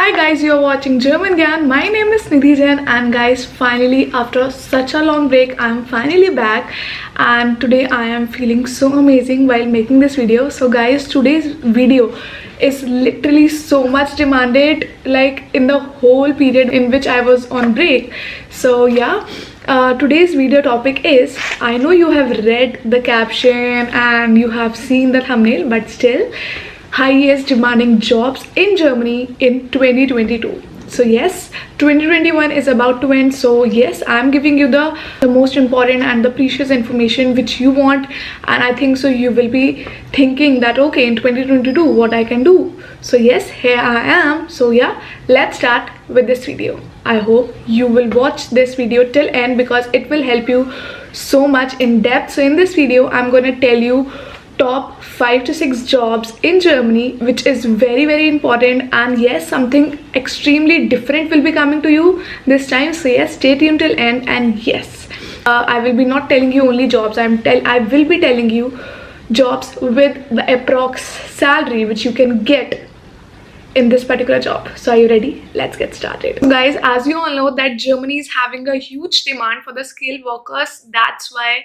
Hi guys, you're watching German Gyan. My name is Nidhi Jain, and guys, finally after such a long break, I'm finally back, and today I am feeling so amazing while making this video. So guys, today's video is literally so much demanded, like in the whole period in which I was on break. So yeah, today's video topic is, I know you have read the caption and you have seen the thumbnail, but still, highest demanding jobs in Germany in 2022. So yes, 2021 is about to end, so yes, I'm giving you the most important and the precious information which you want, and I think so you will be thinking that okay, in 2022 what I can do. So yes, here I am. So yeah, let's start with this video. I hope you will watch this video till end because it will help you so much in depth. So in this video I'm going to tell you top 5 to 6 jobs in Germany, which is very important, and yes, something extremely different will be coming to you this time. So yes, stay tuned till end. And yes, I will be not telling you only jobs, I will be telling you jobs with the approx salary which you can get in this particular job. So are you ready? Let's get started. So guys, as you all know that Germany is having a huge demand for the skilled workers. That's why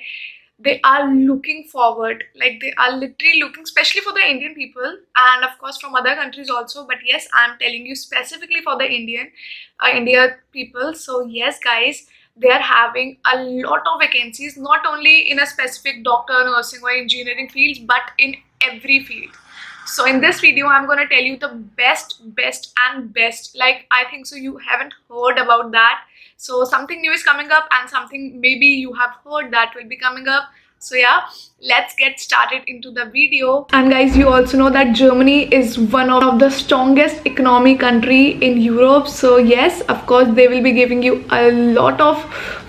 they are looking forward, like they are literally looking, especially for the Indian people, and of course from other countries also, but yes, I'm telling you specifically for the India people. So yes guys, they are having a lot of vacancies, not only in a specific doctor, nursing or engineering fields, but in every field. So in this video I'm going to tell you the best, like I think so you haven't heard about that. So something new is coming up, and something maybe you have heard that will be coming up. So yeah, let's get started into the video. And guys, you also know that Germany is one of the strongest economic country in Europe. So yes, of course they will be giving you a lot of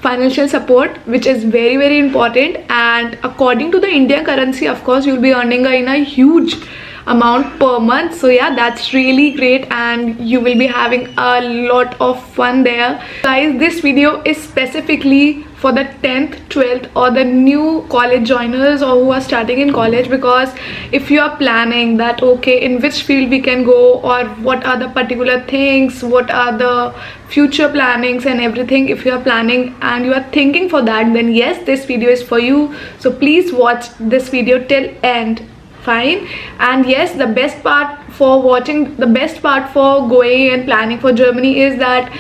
financial support, which is very important. And according to the Indian currency, of course you'll be earning in a huge amount per month. So yeah, that's really great, and you will be having a lot of fun there. Guys, this video is specifically for the 10th, 12th or the new college joiners or who are starting in college, because if you are planning that okay, in which field we can go, or what are the particular things, what are the future plannings and everything, if you are planning and you are thinking for that, then yes, this video is for you. So please watch this video till end. Fine. And yes, the best part for going and planning for Germany is that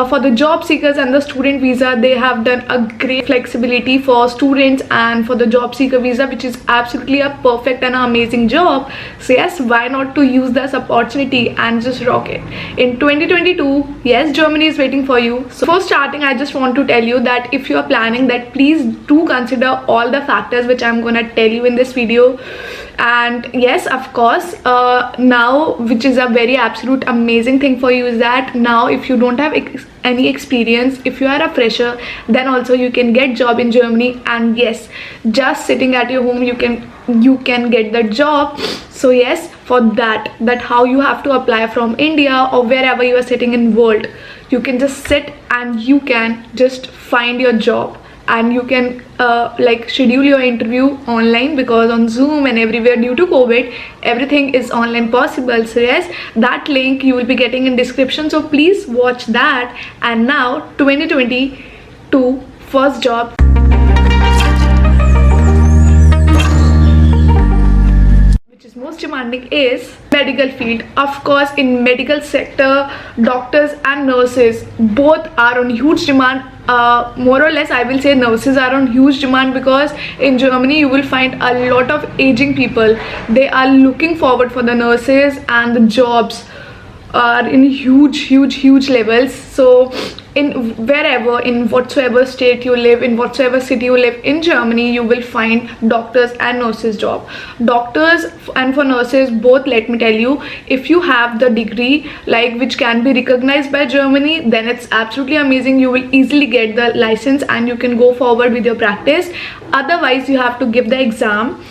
for the job seekers and the student visa, they have done a great flexibility for students and for the job seeker visa, which is absolutely a perfect and amazing job. So yes, why not to use this opportunity and just rock it in 2022. Yes, Germany is waiting for you. So for starting, I just want to tell you that if you are planning that, please do consider all the factors which I'm gonna tell you in this video. And yes, of course, now, which is a very absolute amazing thing for you, is that now if you don't have any experience, if you are a fresher, then also you can get job in Germany. And yes, just sitting at your home, you can get the job. So yes, for that how you have to apply from India or wherever you are sitting in world, you can just sit and you can just find your job. And you can like schedule your interview online, because on Zoom and everywhere due to COVID, everything is online possible. So yes, that link you will be getting in description, so please watch that. And now 2022 first job, which is most demanding, is medical field. Of course, in medical sector, doctors and nurses both are on huge demand. More or less I will say nurses are on huge demand, because in Germany you will find a lot of aging people. They are looking forward for the nurses, and the jobs are in huge levels. So in whatsoever state you live, in whatsoever city you live in Germany, you will find doctors and nurses job. Doctors and for nurses both, let me tell you, if you have the degree like which can be recognized by Germany, then it's absolutely amazing. You will easily get the license and you can go forward with your practice. Otherwise you have to give the exam,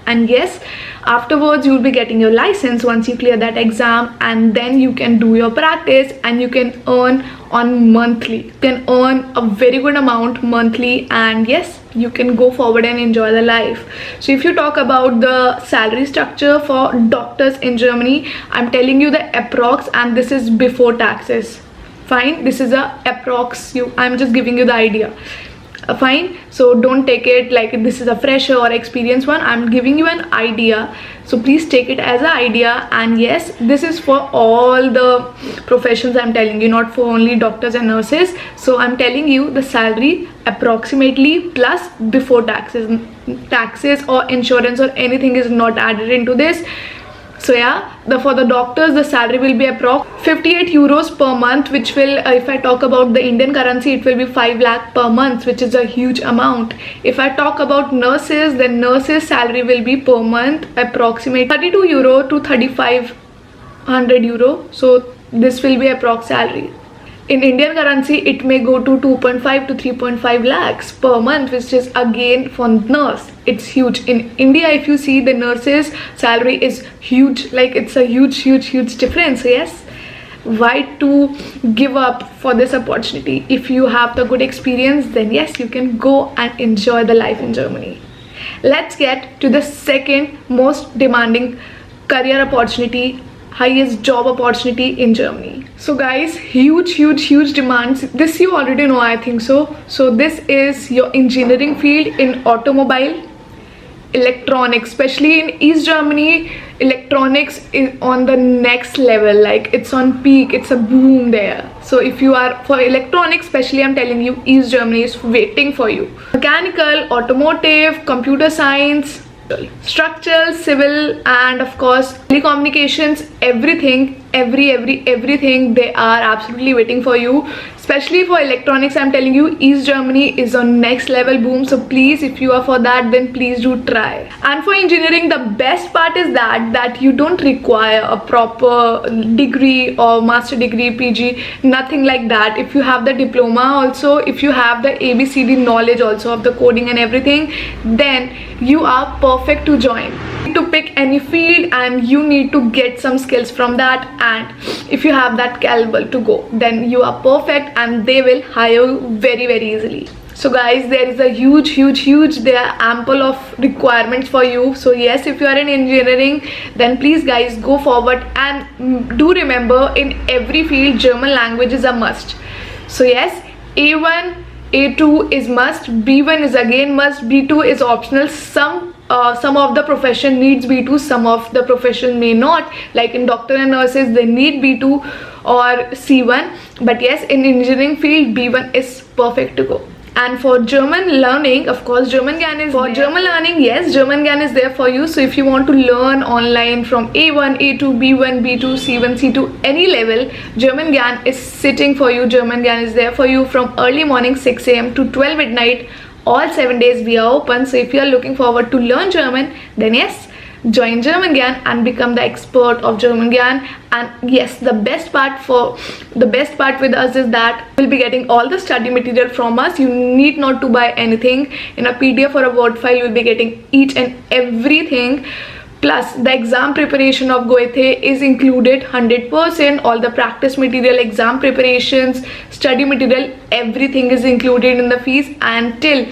and yes, afterwards you will be getting your license once you clear that exam, and then you can do your practice and you can earn on monthly. You can earn a very good amount monthly, and yes, you can go forward and enjoy the life. So if you talk about the salary structure for doctors in Germany, I'm telling you the approx, and this is before taxes. Fine, this is a approx. I'm just giving you the idea. Fine, so don't take it like this is a fresher or experienced one. I'm giving you an idea, so please take it as an idea. And yes, this is for all the professions I'm telling you, not for only doctors and nurses. So I'm telling you the salary approximately plus before taxes or insurance or anything is not added into this. So yeah, for the doctors, the salary will be approx 58 euros per month, which will, if I talk about the Indian currency, it will be 5 lakh per month, which is a huge amount. If I talk about nurses, then nurses salary will be per month approximately 32 euro to 3500 euro. So this will be approx salary. In Indian currency, it may go to 2.5 to 3.5 lakhs per month, which is again for nurse. It's huge. In India, if you see, the nurses salary is huge. Like it's a huge difference. Yes, why to give up for this opportunity? If you have the good experience, then yes, you can go and enjoy the life in Germany. Let's get to the second most demanding career opportunity, highest job opportunity in Germany. So guys, huge demands. This you already know, I think so. So this is your engineering field in automobile, electronics, especially in East Germany. Electronics is on the next level, like it's on peak, it's a boom there. So if you are for electronics, especially, I'm telling you, East Germany is waiting for you. Mechanical, automotive, computer science, structural, civil, and of course telecommunications, everything, everything, they are absolutely waiting for you. Especially for electronics, I'm telling you, East Germany is on next level boom. So please, if you are for that, then please do try. And for engineering, the best part is that you don't require a proper degree or master degree, PG, nothing like that. If you have the diploma, also if you have the ABCD knowledge also of the coding and everything, then you are perfect to join. To pick any field, and you need to get some skills from that, and if you have that caliber to go, then you are perfect and they will hire you very easily. So guys, there is a huge, there are ample of requirements for you. So yes, if you are in engineering, then please guys go forward, and do remember, in every field German language is a must. So yes, A1 A2 is must, B1 is again must, B2 is optional. Some of the profession needs B2, some of the profession may not. Like in doctor and nurses, they need B2 or C1. But yes, in engineering field, B1 is perfect to go. And for German learning, of course, German-GAN is for there. German learning, yes, German-GAN is there for you. So if you want to learn online from A1, A2, B1, B2, C1, C2, any level, German-GAN is sitting for you. German-GAN is there for you from early morning 6 AM to 12 midnight. All 7 days we are open. So if you are looking forward to learn German, then yes, join German-GAN and become the expert of German-GAN. And yes, the best part with us is that we'll be getting all the study material from us. You need not to buy anything. In a PDF or a Word file, you'll be getting each and everything. Plus the exam preparation of Goethe is included 100%. All the practice material, exam preparations, study material, everything is included in the fees. And till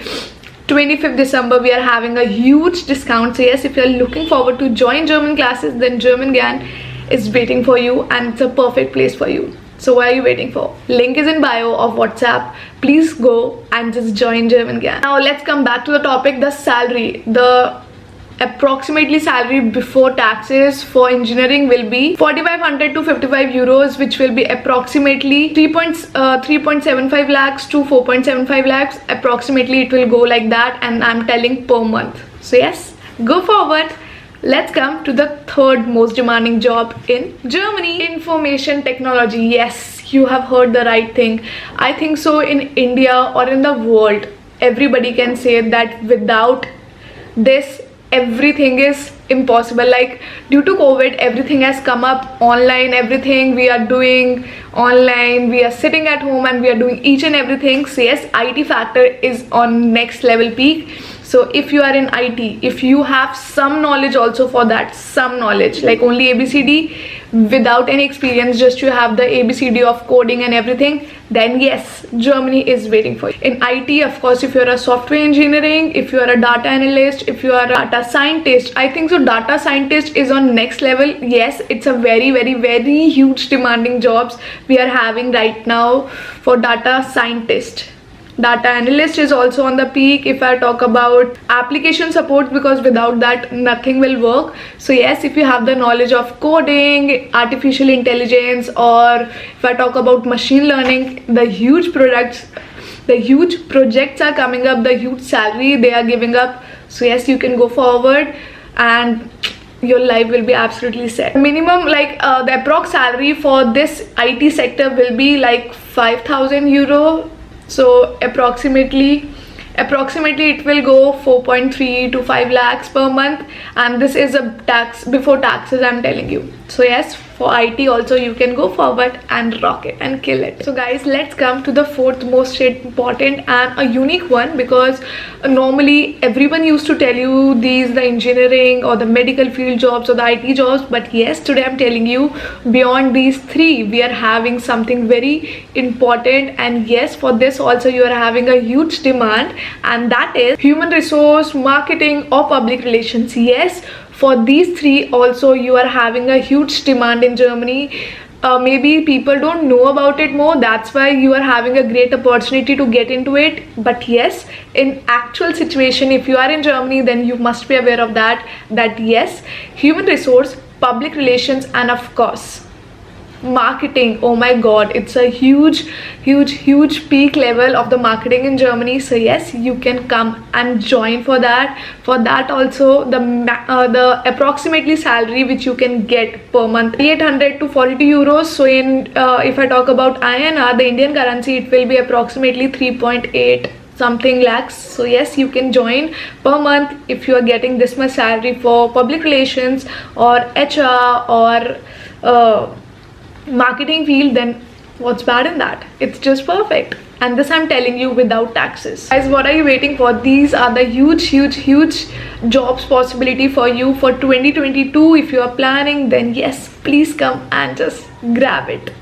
25th December, we are having a huge discount. So yes, if you are looking forward to join German classes, then German-GAN is waiting for you, and it's a perfect place for you. So what are you waiting for? Link is in bio of WhatsApp. Please go and just join German-GAN. Now let's come back to the topic, the salary. The approximately salary before taxes for engineering will be 4500 to 55 euros, which will be approximately 3.75 lakhs to 4.75 lakhs. Approximately it will go like that, and I'm telling per month. So yes, go forward. Let's come to the third most demanding job in Germany, information technology. Yes, you have heard the right thing. I think so in India or in the world, everybody can say that without this, everything is impossible. Like due to COVID, everything has come up online. Everything we are doing online, we are sitting at home and we are doing each and everything. So yes, IT factor is on next level peak. So if you are in IT, if you have some knowledge also for that, some knowledge like only ABCD without any experience, just you have the ABCD of coding and everything, then yes, Germany is waiting for you. In IT, of course, if you're a software engineering, if you are a data analyst, if you are a data scientist, I think so data scientist is on next level. Yes, it's a very, very, very huge demanding jobs we are having right now for data scientist. Data analyst is also on the peak. If I talk about application support, because without that nothing will work. So yes, if you have the knowledge of coding, artificial intelligence, or if I talk about machine learning, the huge projects are coming up, the huge salary they are giving up. So yes, you can go forward and your life will be absolutely set. Minimum, like the approx salary for this IT sector will be like 5,000 euro. So approximately it will go 4.3 to 5 lakhs per month, and this is a tax before taxes, I'm telling you. So yes, for IT also you can go forward and rock it and kill it. So guys, let's come to the fourth most important and a unique one, because normally everyone used to tell you these the engineering or the medical field jobs or the IT jobs, but yes, today I'm telling you beyond these three we are having something very important, and yes, for this also you are having a huge demand, and that is human resource, marketing or public relations. Yes, for these three also you are having a huge demand in Germany. Maybe people don't know about it more, that's why you are having a great opportunity to get into it. But yes, in actual situation, if you are in Germany, then you must be aware of that yes, human resource, public relations, and of course marketing. Oh my god, it's a huge peak level of the marketing in Germany. So yes, you can come and join for that. For that also, the approximately salary which you can get per month 800 to 42 euros. So in if I talk about INR, the Indian currency, it will be approximately 3.8 something lakhs. So yes, you can join per month if you are getting this much salary for public relations or HR or marketing field. Then what's bad in that? It's just perfect. And this I'm telling you without taxes. Guys, what are you waiting for? These are the huge jobs possibility for you for 2022. If you are planning, then yes, please come and just grab it.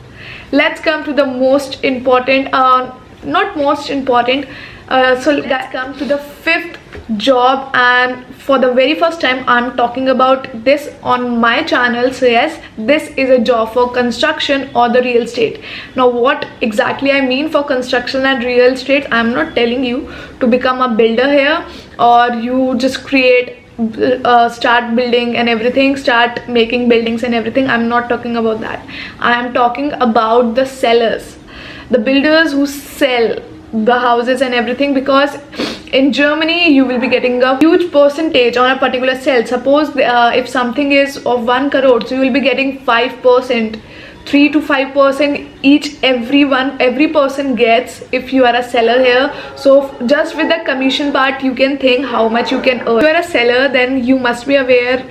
Let's come to the most important, not most important, so let's come to the fifth job, and for the very first time I'm talking about this on my channel. So yes, this is a job for construction or the real estate. Now what exactly I mean for construction and real estate, I'm not telling you to become a builder here, or you just create start building and everything, start making buildings and everything. I'm not talking about that. I am talking about the sellers, the builders who sell the houses and everything, because in Germany you will be getting a huge percentage on a particular sale. Suppose if something is of 1 crore, so you will be getting 5%, 3 to 5% each. Every person gets if you are a seller here. So just with the commission part, you can think how much you can earn. If you are a seller, then you must be aware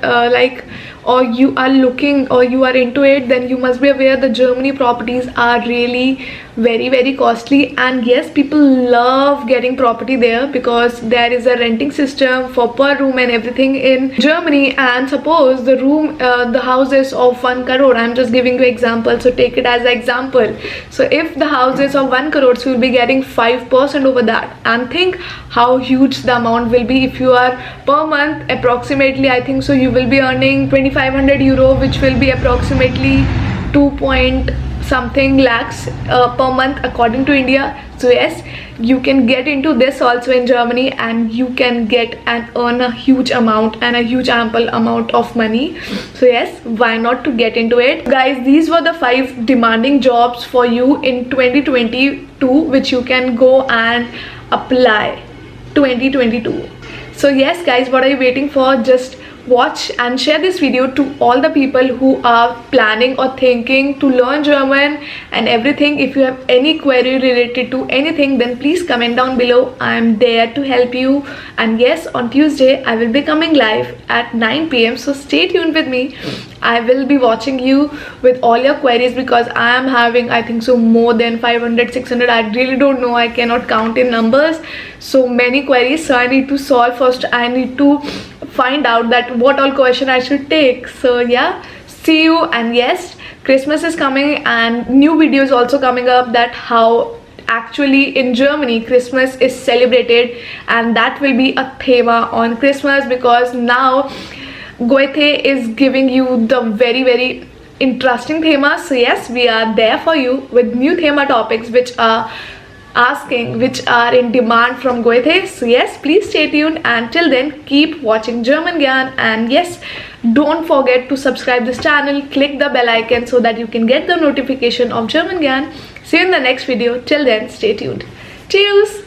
or you are looking or you are into it, then you must be aware the Germany properties are really very costly. And yes, people love getting property there because there is a renting system for per room and everything in Germany. And suppose the room the house is of 1 crore, I'm just giving you example, so take it as an example. So if the house is of 1 crore, so you'll be getting 5% over that, and think how huge the amount will be. If you are per month approximately, I think so you will be earning 2,500 euro, which will be approximately 2 point something lakhs per month according to India. So yes, you can get into this also in Germany, and you can get and earn a huge amount and a huge ample amount of money. So yes, why not to get into it? Guys, these were the 5 demanding jobs for you in 2022 which you can go and apply 2022. So yes guys, what are you waiting for? Just watch and share this video to all the people who are planning or thinking to learn German and everything. If you have any query related to anything, then please comment down below. I am there to help you. And yes, on Tuesday I will be coming live at 9 p.m. so stay tuned with me. I will be watching you with all your queries because I am having, I think so, more than 500, 600. I really don't know. I cannot count in numbers. So many queries. So I need to solve first. I need to find out that what all question I should take. So yeah, see you. And yes, Christmas is coming and new videos also coming up, that how actually in Germany Christmas is celebrated, and that will be a theme on Christmas because now Goethe is giving you the very interesting thema. So yes, we are there for you with new thema topics which are in demand from Goethe. So yes, please stay tuned, and till then keep watching German Gyan. And yes, don't forget to subscribe this channel, click the bell icon so that you can get the notification of German Gyan. See you in the next video. Till then, stay tuned. Cheers.